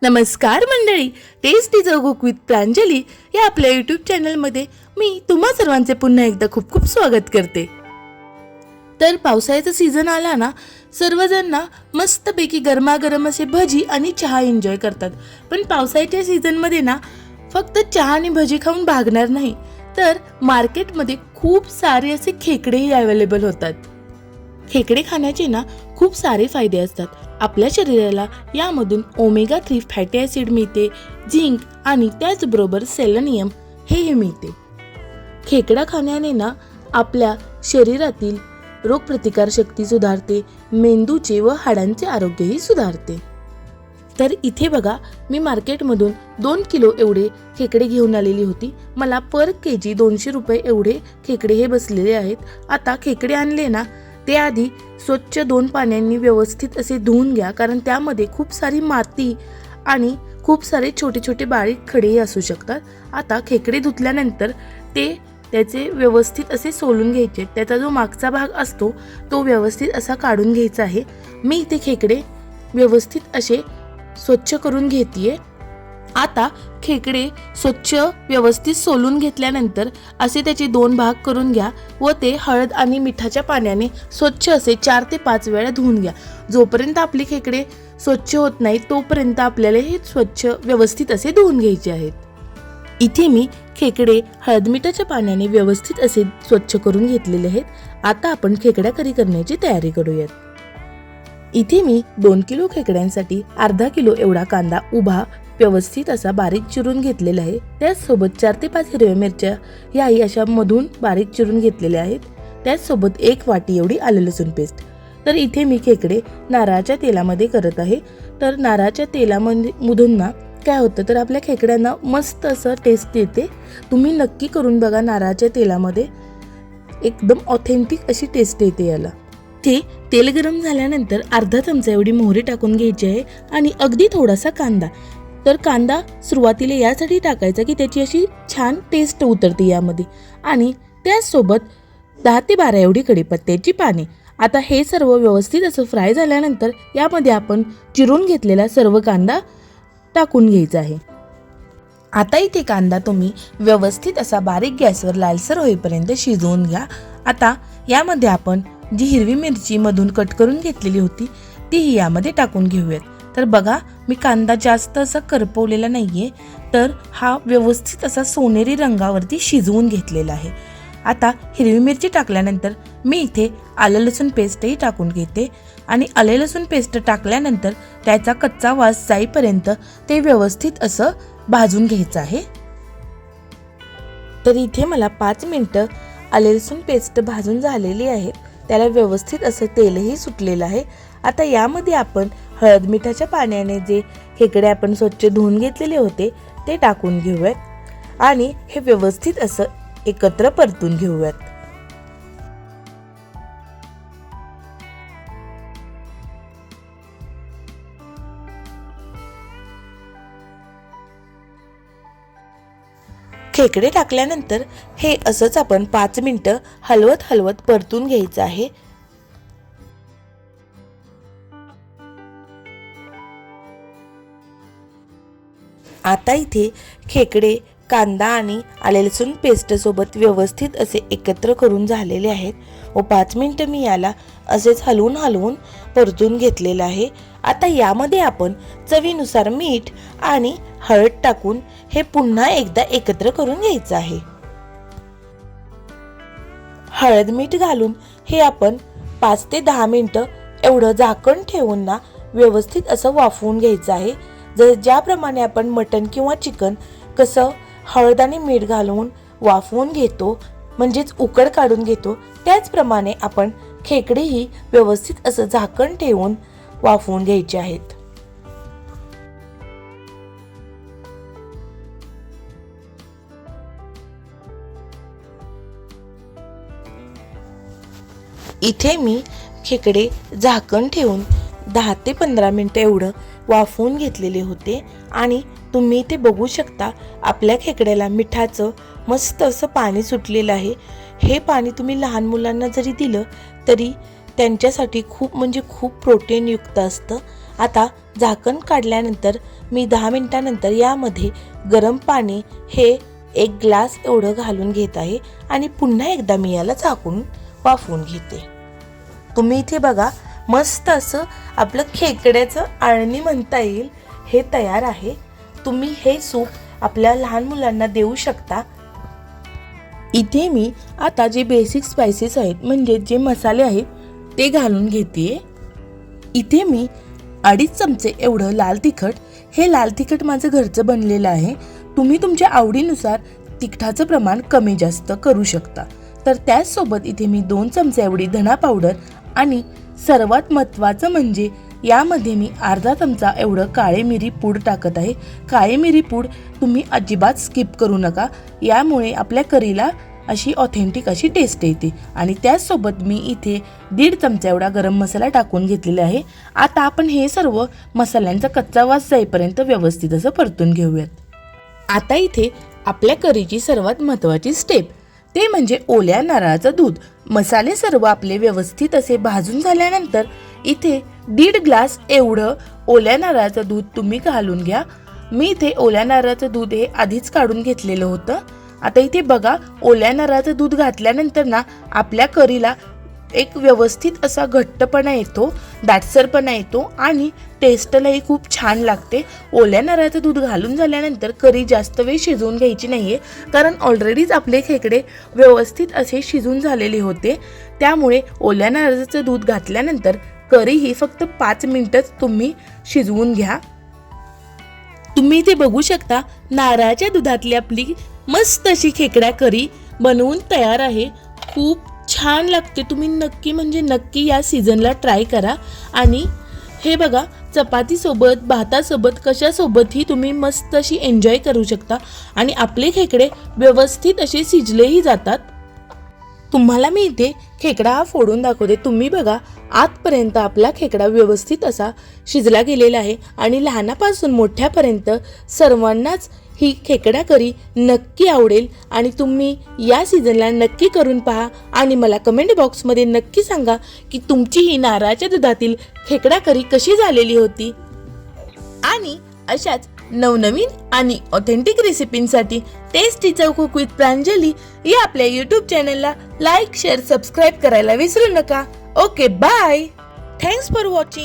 नमस्कार मंडळी, tasty cook with Pranjali या आपल्या यूट्यूब चॅनलमध्ये मी तुम्हा सर्वांचे पुन्हा एकदा खूप खूप स्वागत करते। तर पावसाळ्याचा सीझन आला ना, सर्वजण ना मस्तपैकी गरमागरम असे भजी आणि चहा एन्जॉय करतात। पण पावसाळ्याच्या सीझनमध्ये ना फक्त चहा आणि भजी खाऊन भागणार नाही, तर मार्केटमध्ये खूप सारे असे खेकडेही अवेलेबल होतात। खेकडे खाण्याचे ना खूप सारे फायदे असतात। आपल्या शरीराला यामधून ओमेगा 3 फॅटी ॲसिड मिळते, झिंक आणि त्याचबरोबर सेलेनियम हे मिळते। खेकडा खाण्याने ना आपल्या शरीरातील रोगप्रतिकार शक्ती सुधारते, मेंदूचे व हाडांचे आरोग्यही सुधारते। तर इथे बघा, मी मार्केटमधून 2 किलो एवढे खेकडे घेऊन आलेली होती। मला पर केजी 200 रुपये एवढे खेकडे हे बसलेले आहेत। आता खेकडे आणले ना, ते आधी स्वच्छ 2 पाण्याने व्यवस्थित असे धुवून घ्या, कारण त्यामध्ये खूप सारी माती आणि खूप सारे छोटे छोटे बारीक खडेही असू शकतात। आता खेकडे धुतल्यानंतर त्याचे व्यवस्थित असे सोलून घ्यायचे। त्याचा जो मागचा भाग असतो तो व्यवस्थित असा काढून घ्यायचा आहे। मी इथे खेकडे व्यवस्थित असे स्वच्छ करून घेतेय। आता खेकडे स्वच्छ व्यवस्थित सोलून घेतल्यानंतर असे त्याचे 2 भाग करून घ्या व ते हळद आणि मिठाच्या पाण्याने स्वच्छ असे 4 ते 5 वेळा धुवून घ्या। जोपर्यंत आपले खेकडे स्वच्छ होत नाही तोपर्यंत आपल्याला हे स्वच्छ व्यवस्थित असे धुवून घ्यायचे आहेत। इथे मी खेकडे हळद मिठाच्या पाण्याने व्यवस्थित असे स्वच्छ करून घेतलेले आहेत। आता आपण खेकडा करी करण्याची तयारी करूयात। इथे मी 2 किलो खेकड्यांसाठी अर्धा किलो एवढा कांदा उभा व्यवस्थित असा बारीक चिरून घेतलेला आहे। त्याचसोबत 4 ते 5 हिरव्या मिरच्या याही अशा मधून बारीक चिरून घेतलेल्या आहेत। त्याचसोबत 1 वाटी एवढी आलं लसूण पेस्ट। तर इथे मी खेकडे नारळाच्या तेलामध्ये करत आहे। तर नारळाच्या तेलामधून ना काय होतं, तर आपल्या खेकड्यांना मस्त असं टेस्ट येते। तुम्ही नक्की करून बघा, नारळाच्या तेलामध्ये एकदम ऑथेंटिक अशी टेस्ट येते याला। ते तेल गरम झाल्यानंतर अर्धा चमचा एवढी मोहरी टाकून घ्यायची आहे आणि अगदी थोडासा कांदा। तर कांदा सुरुवातीला यासाठी टाकायचा की त्याची अशी छान टेस्ट उतरते यामध्ये। आणि त्याचसोबत 10 ते 12 एवढी कढीपत्त्याची पाने। आता हे सर्व व्यवस्थित असं फ्राय झाल्यानंतर यामध्ये आपण चिरून घेतलेला सर्व कांदा टाकून घ्यायचा आहे। आता इथे कांदा तुम्ही व्यवस्थित असा बारीक गॅसवर लालसर होईपर्यंत शिजवून घ्या। आता यामध्ये आपण जी हिरवी मिरची मधून कट करून घेतलेली होती तीही यामध्ये टाकून घेऊयात। तर बघा, मी कांदा जास्त असा करपवलेला नाहीये, तर हा व्यवस्थित असा सोनेरी रंगावरती शिजवून घेतलेला आहे। आता हिरवी मिरची टाकल्यानंतर मी इथे आलं लसूण पेस्टही टाकून घेते आणि आलं लसूण पेस्ट टाकल्यानंतर त्याचा कच्चा वास जाईपर्यंत ते व्यवस्थित असं भाजून घ्यायचं आहे। तर इथे मला 5 मिनिटं आलं लसूण पेस्ट भाजून झालेली आहे। त्याला व्यवस्थित असं तेलही सुटलेलं आहे। आता यामध्ये आपण हळद मिठाच्या पाण्याने जे खेकडे आपण स्वच्छ धुवून घेतलेले होते ते टाकून घेऊयात आणि हे व्यवस्थित असं एकत्र परतून घेऊयात। खेकडे टाकल्यानंतर हे असंच आपण 5 मिनिटं हलवत हलवत परतून घ्यायचं आहे। आता इथे खेकडे कांदा आणि आले लसूण पेस्ट सोबत व्यवस्थित असे एकत्र करून झालेले आहेत व 5 मिनिटं मी याला असेच हलवून हलवून परतून घेतलेलं आहे। आता यामध्ये आपण चवीनुसार मीठ आणि हळद टाकून हे पुन्हा एकदा एकत्र करून घ्यायचं आहे। हळद मीठ घालून हे आपण 5 ते 10 मिनिटं एवढं झाकण ठेवून ना व्यवस्थित असं वाफवून घ्यायचं आहे। ज्याप्रमाणे आपण मटण किंवा चिकन कसं हळद आणि मीठ घालून वाफवून घेतो, म्हणजेच उकड काढून घेतो, त्याचप्रमाणे आपण खेकडेही व्यवस्थित असं झाकण ठेवून वाफवून घ्यायचे आहेत। इथे मी खेकडे झाकण ठेवून 10 ते 15 मिनिटं एवढं वाफवून घेतलेले होते आणि तुम्ही इथे बघू शकता आपल्या खेकड्याला मिठाचं मस्त असं पाणी सुटलेलं आहे। हे पाणी तुम्ही लहान मुलांना जरी दिलं तरी त्यांच्यासाठी खूप म्हणजे खूप प्रोटीन युक्त असतं। आता झाकण काढल्यानंतर मी 10 मिनिटानंतर यामध्ये गरम पाणी हे 1 ग्लास एवढं घालून घेत आहे आणि पुन्हा एकदा मी याला झाकून वाफवून घेते. तुम्ही इथे बघा मस्त असं आपलं खेकड्याचं आळणी म्हणता येईल हे तयार आहे. तुम्ही हे सूप आपल्या लहान मुलांना देऊ शकता. इथे मी आता जे बेसिक स्पाइसेस आहेत म्हणजे जे मसाले आहेत ते घालून घेते. इथे मी 2.5 चमचे एवढं लाल तिखट, हे लाल तिखट माझं घरचं बनलेलं आहे. तुम्ही तुमच्या आवडीनुसार तिखटाचं प्रमाण कमी जास्त करू शकता. तर त्याचसोबत इथे मी 2 चमचे एवढी धना पावडर आणि सर्वात महत्त्वाचं म्हणजे यामध्ये मी अर्धा चमचा एवढं काळे मिरी पूड टाकत आहे. काळे मिरी पूड तुम्ही अजिबात स्किप करू नका, यामुळे आपल्या करीला अशी ऑथेंटिक अशी टेस्ट येते. आणि त्याचसोबत मी इथे 1.5 चमचा एवढा गरम मसाला टाकून घेतलेला आहे. आता आपण हे सर्व मसाल्यांचा कच्चा वास जाईपर्यंत व्यवस्थित असं परतून घेऊयात. आता इथे आपल्या करीची सर्वात महत्त्वाची स्टेप ते म्हणजे ओल्या नारळाचं दूध. मसाले सर्व आपले व्यवस्थित असे भाजून झाल्यानंतर इथे 1.5 ग्लास एवढं ओल्या नारळाचं दूध तुम्ही घालून घ्या. मी इथे ओल्या नारळाचं दूध हे आधीच काढून घेतलेलं होतं. आता इथे बघा ओल्या नारळाचं दूध घातल्यानंतर ना आपल्या करीला एक व्यवस्थित असा घट्टपणा येतो, दाटसरपणा येतो आणि टेस्टलाही खूप छान लागते. ओल्या नारळाचं दूध घालून झाल्यानंतर करी जास्त वेळ शिजवून घ्यायची नाहीये, कारण ऑलरेडीच आपले खेकडे व्यवस्थित असे शिजून झालेले होते. त्यामुळे ओल्या नारळाचं दूध घातल्यानंतर करी ही फक्त 5 मिनिटच तुम्ही शिजवून घ्या. तुम्ही इथे बघू शकता नारळाच्या दुधातली आपली मस्त अशी खेकडा करी बनवून तयार आहे. खूप छान लागते. तुम्ही नक्की म्हणजे नक्की या सीझनला ट्राय करा. आणि हे बघा चपातीसोबत, भातासोबत, कशासोबतही तुम्ही मस्त अशी एन्जॉय करू शकता आणि आपले खेकडे व्यवस्थित असे शिजलेही जातात. तुम्हाला मी इथे खेकडा हा फोडून दाखवते. तुम्ही बघा आतपर्यंत आपला खेकडा व्यवस्थित असा शिजला गेलेला आहे आणि लहानापासून मोठ्यापर्यंत सर्वांनाच ही खेकडा करी नक्की आवडेल. आणि तुम्ही या सीझनला नक्की करून पहा आणि मला कमेंट बॉक्समध्ये नक्की सांगा की तुमची ही नारळाच्या दुधातील खेकडा करी कशी झालेली होती. आणि अशाच नवनवीन आणि ऑथेंटिक रेसिपींसाठी टेस्टी चव कुक विथ प्रांजली या आपल्या यूट्यूब चॅनलला लाईक, शेअर, सबस्क्राईब करायला विसरू नका. Okay, bye. Thanks for watching.